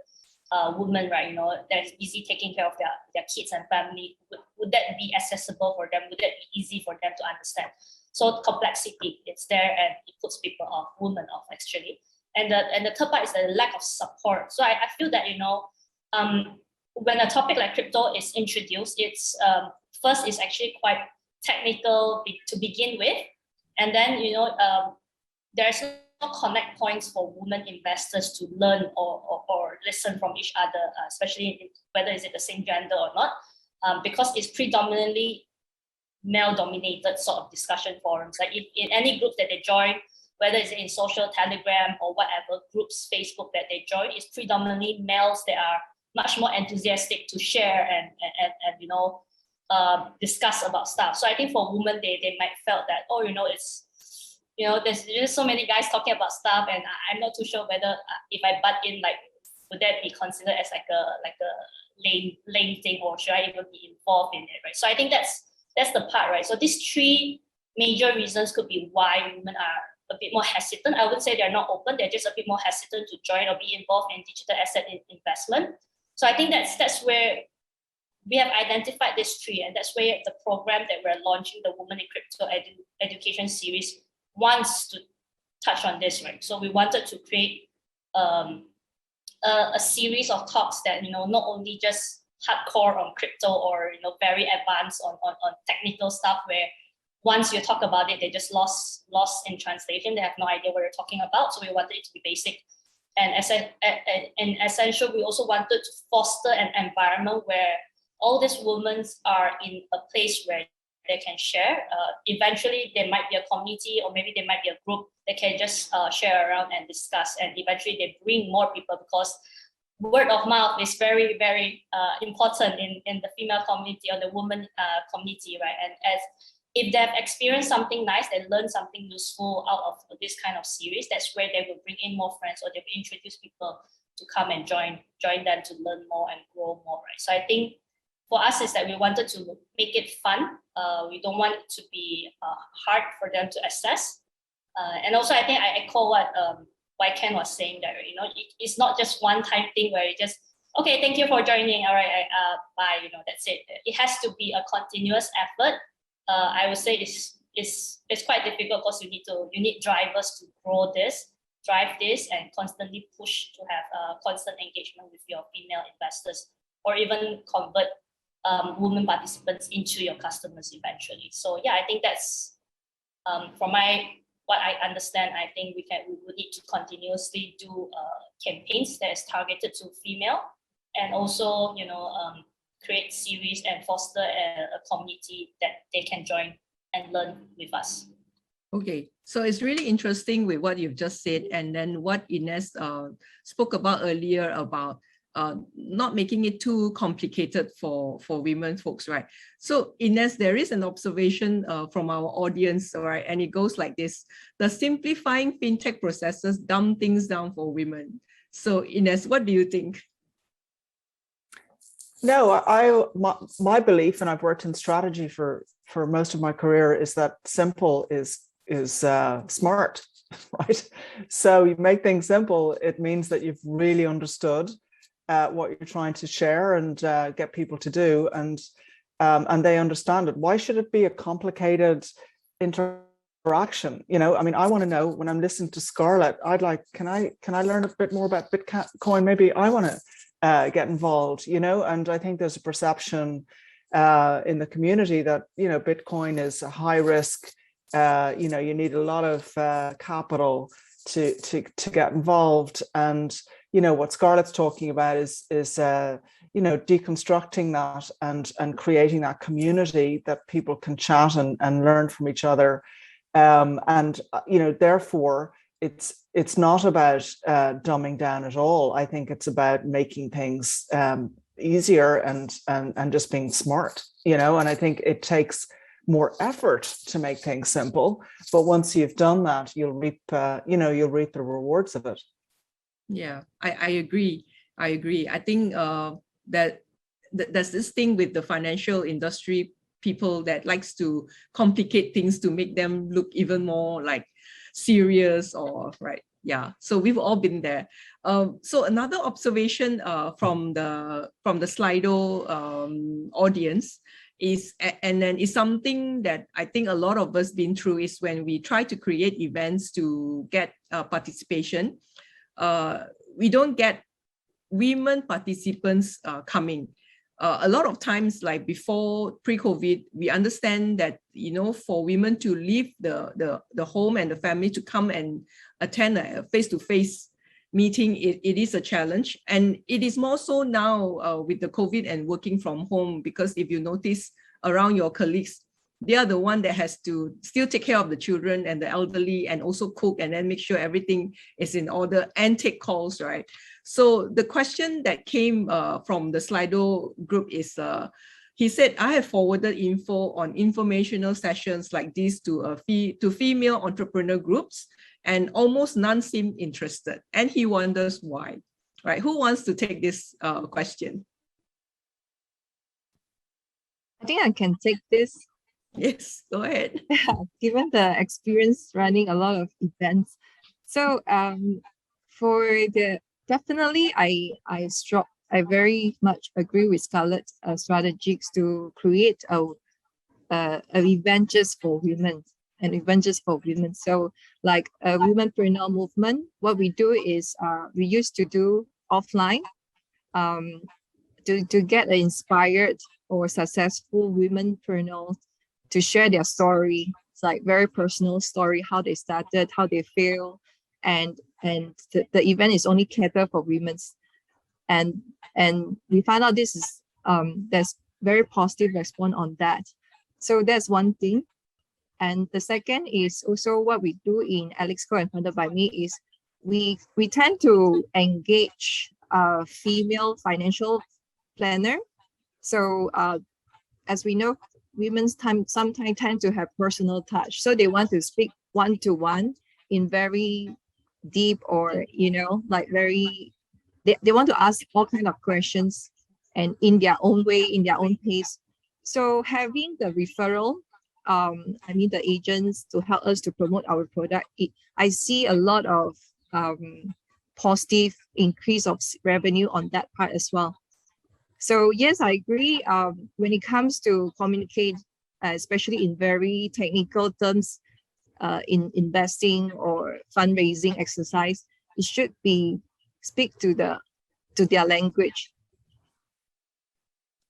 woman, right, that's busy taking care of their kids and family. Would that be accessible for them? Would that be easy for them to understand? So complexity, it's there, and it puts people off, women off actually. And the third part is the lack of support. So I feel that when a topic like crypto is introduced, it's first is actually quite technical to begin with, and then there's no connect points for women investors to learn or listen from each other, especially whether is it the same gender or not, because it's predominantly male-dominated sort of discussion forums. Like in any group that they join, whether it's in social, Telegram, or whatever groups, Facebook that they join, it's predominantly males that are much more enthusiastic to share and discuss about stuff. So I think for women, they might felt that, it's there's just so many guys talking about stuff, and I'm not too sure whether if I butt in, like, would that be considered as like a lame thing, or should I even be involved in it, right? So I think that's the part, right? So these three major reasons could be why women are a bit more hesitant. I would say they're not open; they're just a bit more hesitant to join or be involved in digital asset investment. So I think that's where we have identified these three, and that's where the program that we're launching, the Women in Crypto Education Series, wants to touch on this, right? So we wanted to create a series of talks that not only just hardcore on crypto or very advanced on technical stuff, where once you talk about it, they just lost in translation. They have no idea what you're talking about. So we wanted it to be basic. And essential, we also wanted to foster an environment where all these women are in a place where they can share. Eventually, there might be a community, or maybe there might be a group that can just share around and discuss. And eventually, they bring more people, because word of mouth is very, very important in the female community or the woman community, right? And if they've experienced something nice, they learn something useful out of this kind of series, that's where they will bring in more friends, or they will introduce people to come and join them to learn more and grow more, right? So I think for us is that we wanted to make it fun. We don't want it to be hard for them to access. And also, I think I echo what Ken was saying there. It's not just one-time thing where you just, okay, thank you for joining. All right, bye. That's it. It has to be a continuous effort. I would say it's quite difficult, because you need drivers to drive this, and constantly push to have constant engagement with your female investors, or even convert women participants into your customers eventually. So yeah, I think that's from what I understand. I think we would need to continuously do campaigns that is targeted to female, and also create series and foster a community that they can join and learn with us. Okay, so it's really interesting with what you've just said, and then what Ines spoke about earlier about not making it too complicated for women folks, right? So Ines, there is an observation from our audience, all right, and it goes like this: the simplifying fintech processes dumb things down for women. So Ines, what do you think? No, my belief, and I've worked in strategy for most of my career, is that simple is smart, right? So you make things simple, it means that you've really understood what you're trying to share and get people to do, and they understand it. Why should it be a complicated interaction? I mean, I want to know, when I'm listening to Scarlett, I'd like, can I learn a bit more about Bitcoin? Maybe I want to get involved, and I think there's a perception in the community that Bitcoin is a high risk. You need a lot of capital to get involved, and what Scarlett's talking about is deconstructing that and creating that community that people can chat and learn from each other, and therefore it's not about dumbing down at all. I think it's about making things easier and just being smart, and I think it takes more effort to make things simple, but once you've done that, you'll reap the rewards of it. Yeah, I agree. I think that there's this thing with the financial industry people that likes to complicate things to make them look even more like serious or right. Yeah, so we've all been there. So another observation from the Slido audience is, and then it's something that I think a lot of us been through, is when we try to create events to get participation, we don't get women participants coming. A lot of times, like before pre-COVID, we understand that, you know, for women to leave the home and the family to come and attend a face-to-face meeting, it is a challenge. And it is more so now with the COVID and working from home, because if you notice around your colleagues, they are the one that has to still take care of the children and the elderly, and also cook and then make sure everything is in order and take calls, right? So the question that came from the Slido group is, he said, I have forwarded info on informational sessions like this to female entrepreneur groups, and almost none seem interested. And he wonders why, right? Who wants to take this question? I think I can take this. Yes, go ahead. Given the experience running a lot of events. So for the, definitely I very much agree with Scarlett's strategies to create an event just for women, an event just for women. So like a womenpreneur movement, what we do is we used to do offline to get inspired or successful womenpreneurs to share their story. It's like very personal story, how they started, how they feel, and the event is only catered for women. And we find out this is there's very positive response on that. So that's one thing. And the second is also what we do in Alexco and Funded by Me is we tend to engage a female financial planner. So as we know, women's sometimes tend to have personal touch. So they want to speak one-to-one in very deep, or, you know, like very, they want to ask all kinds of questions and in their own way, in their own pace. So having the referral, I mean the agents to help us to promote our product, I see a lot of positive increase of revenue on that part as well. So yes, I agree. When it comes to communicate, especially in very technical terms, in investing or fundraising exercise, it should be speak to their language.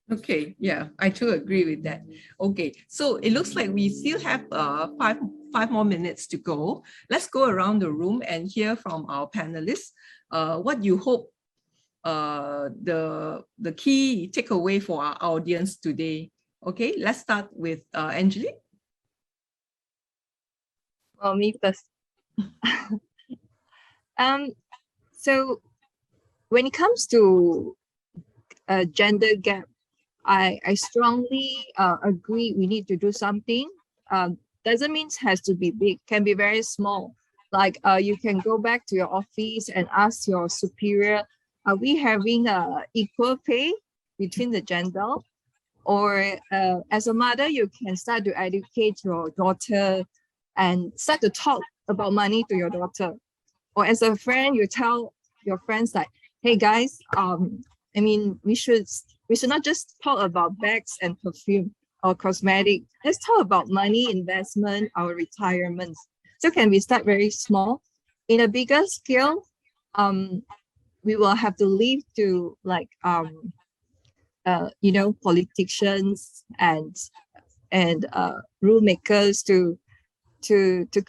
Okay, yeah, I too agree with that. Okay, so it looks like we still have five more minutes to go. Let's go around the room and hear from our panelists what you hope the key takeaway for our audience today. Okay, let's start with Angelique. Well, me first. So when it comes to gender gap, I strongly agree we need to do something. Doesn't mean it has to be big, can be very small. Like you can go back to your office and ask your superior, are we having equal pay between the gender? Or as a mother, you can start to educate your daughter and start to talk about money to your daughter. Or as a friend, you tell your friends like, hey guys, I mean, we should not just talk about bags and perfume or cosmetic. Let's talk about money, investment, our retirement. So can we start very small? In a bigger scale, we will have to leave to like you know, politicians and rule makers to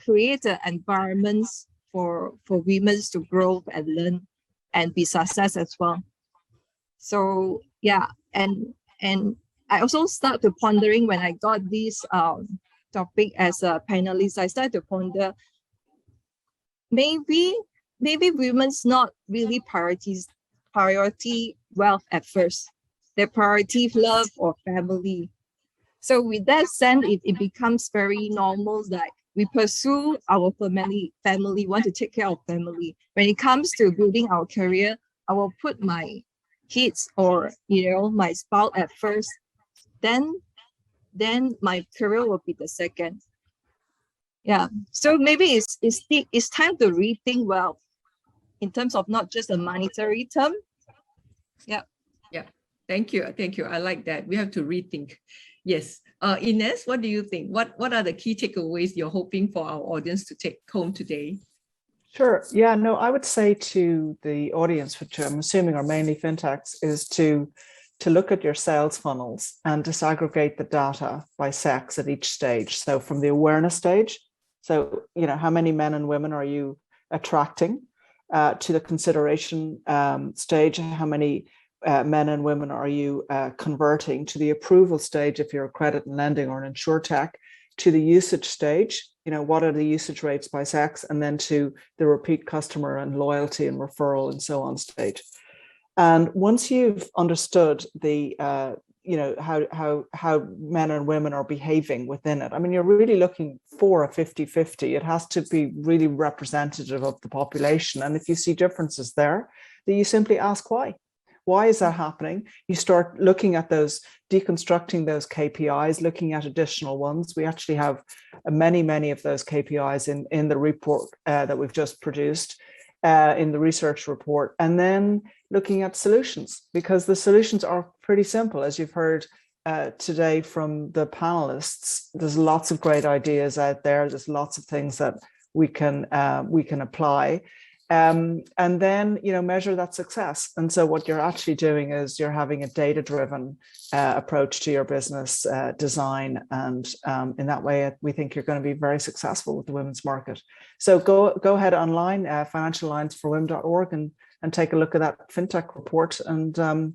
create an environment for women to grow and learn and be success as well. So yeah, and I also start to pondering when I got this topic as a panelist. I started to ponder, maybe women's not really priority wealth at first. Their priority love or family. So with that sense, it becomes very normal that we pursue our family, want to take care of family. When it comes to building our career, I will put my kids or, you know, my spouse at first. Then then my career will be the second. Yeah, so maybe it's time to rethink wealth in terms of not just a monetary term. Yeah. Yeah, thank you. I like that. We have to rethink. Yes. Ines, what do you think? What are the key takeaways you're hoping for our audience to take home today? Sure. Yeah, no, I would say to the audience, which I'm assuming are mainly fintechs, is to look at your sales funnels and disaggregate the data by sex at each stage. So from the awareness stage, so, you know, how many men and women are you attracting, to the consideration stage, how many men and women are you converting, to the approval stage if you're a credit and lending or an insurtech, to the usage stage, you know, what are the usage rates by sex, and then to the repeat customer and loyalty and referral and so on stage. And once you've understood the, you know, how men and women are behaving within it, I mean, you're really looking for a 50-50. It has to be really representative of the population. And if you see differences there, then you simply ask why. Why is that happening? You start looking at those, deconstructing those KPIs, looking at additional ones. We actually have many of those KPIs in the report that we've just produced, in the research report, and then looking at solutions, because the solutions are pretty simple. As you've heard today from the panelists, there's lots of great ideas out there. There's lots of things that we can apply. And then, you know, measure that success. And so what you're actually doing is you're having a data-driven approach to your business design. And in that way, we think you're going to be very successful with the women's market. So go ahead online, financiallinesforwomen.org, and take a look at that fintech report, and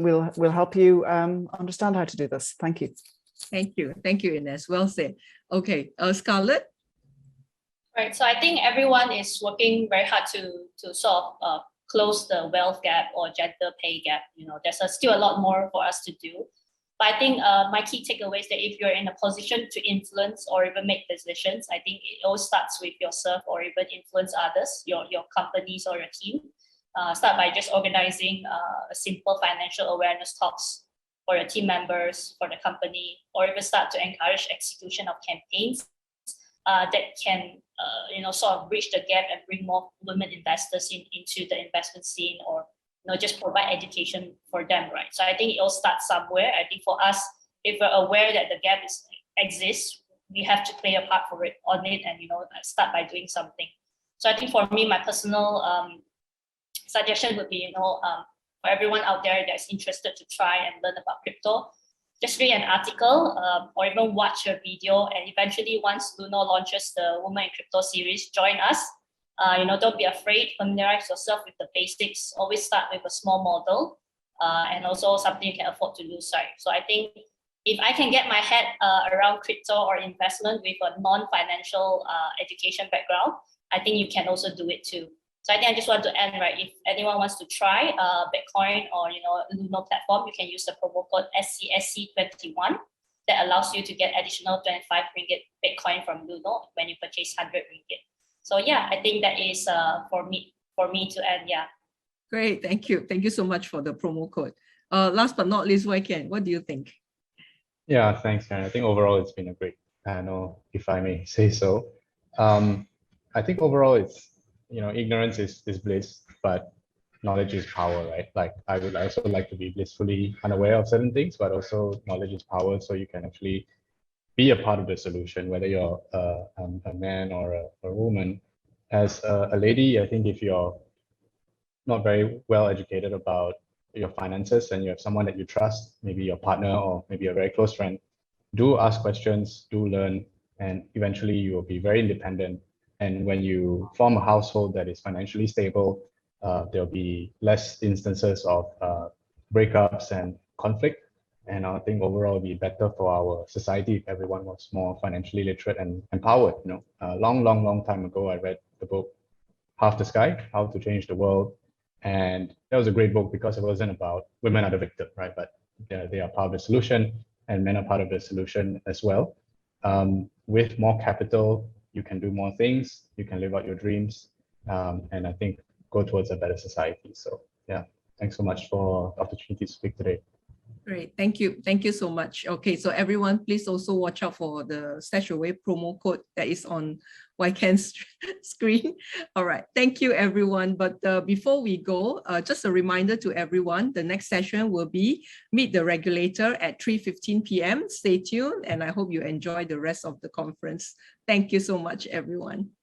we'll help you understand how to do this. Thank you. Thank you, Ines. Well said. Okay, Scarlett. Right, so I think everyone is working very hard to sort of close the wealth gap or gender pay gap. You know, there's still a lot more for us to do. But I think my key takeaway is that if you're in a position to influence or even make decisions, I think it all starts with yourself, or even influence others, your companies or your team. Start by just organizing a simple financial awareness talks for your team members, for the company, or even start to encourage execution of campaigns that can you know, sort of bridge the gap and bring more women investors into the investment scene, or, you know, just provide education for them, right? So I think it all starts somewhere. I think for us, if we're aware that the gap exists, we have to play a part on it, and, you know, start by doing something. So I think for me, my personal suggestion would be, you know, for everyone out there that's interested to try and learn about crypto, just read an article or even watch a video, and eventually once Luno launches the Women in Crypto series, join us. You know, don't be afraid, familiarize yourself with the basics, always start with a small model, and also something you can afford to lose, right? So I think if I can get my head around crypto or investment with a non-financial education background, I think you can also do it too. So I think I just want to end, right, if anyone wants to try Bitcoin or, you know, Luno platform, you can use the promo code SCxSC21 that allows you to get additional 25 ringgit Bitcoin from Luno when you purchase 100 ringgit. So yeah, I think that is for me to end. Yeah. Great, thank you so much for the promo code. Last but not least, Ken, what do you think? Yeah, thanks, Karen. I think overall it's been a great panel, if I may say so. I think overall it's, you know, ignorance is bliss, but knowledge is power, right? Like, I would also like to be blissfully unaware of certain things, but also knowledge is power, so you can actually be a part of the solution, whether you're a man or a woman. As a lady, I think if you're not very well educated about your finances and you have someone that you trust, maybe your partner or maybe a very close friend, do ask questions, do learn, and eventually you will be very independent. And when you form a household that is financially stable, there'll be less instances of breakups and conflict. And I think overall it'll be better for our society if everyone was more financially literate and empowered. You know, a long time ago, I read the book Half the Sky, How to Change the World. And that was a great book because it wasn't about women are the victim, right? But they are part of the solution, and men are part of the solution as well. With more capital, you can do more things, you can live out your dreams, and I think go towards a better society. So yeah, thanks so much for the opportunity to speak today. Great, thank you. Thank you so much. Okay, so everyone, please also watch out for the Stash Away promo code that is on YCAN's screen. All right, thank you everyone. But before we go, just a reminder to everyone, the next session will be Meet the Regulator at 3:15 p.m. Stay tuned, and I hope you enjoy the rest of the conference. Thank you so much, everyone.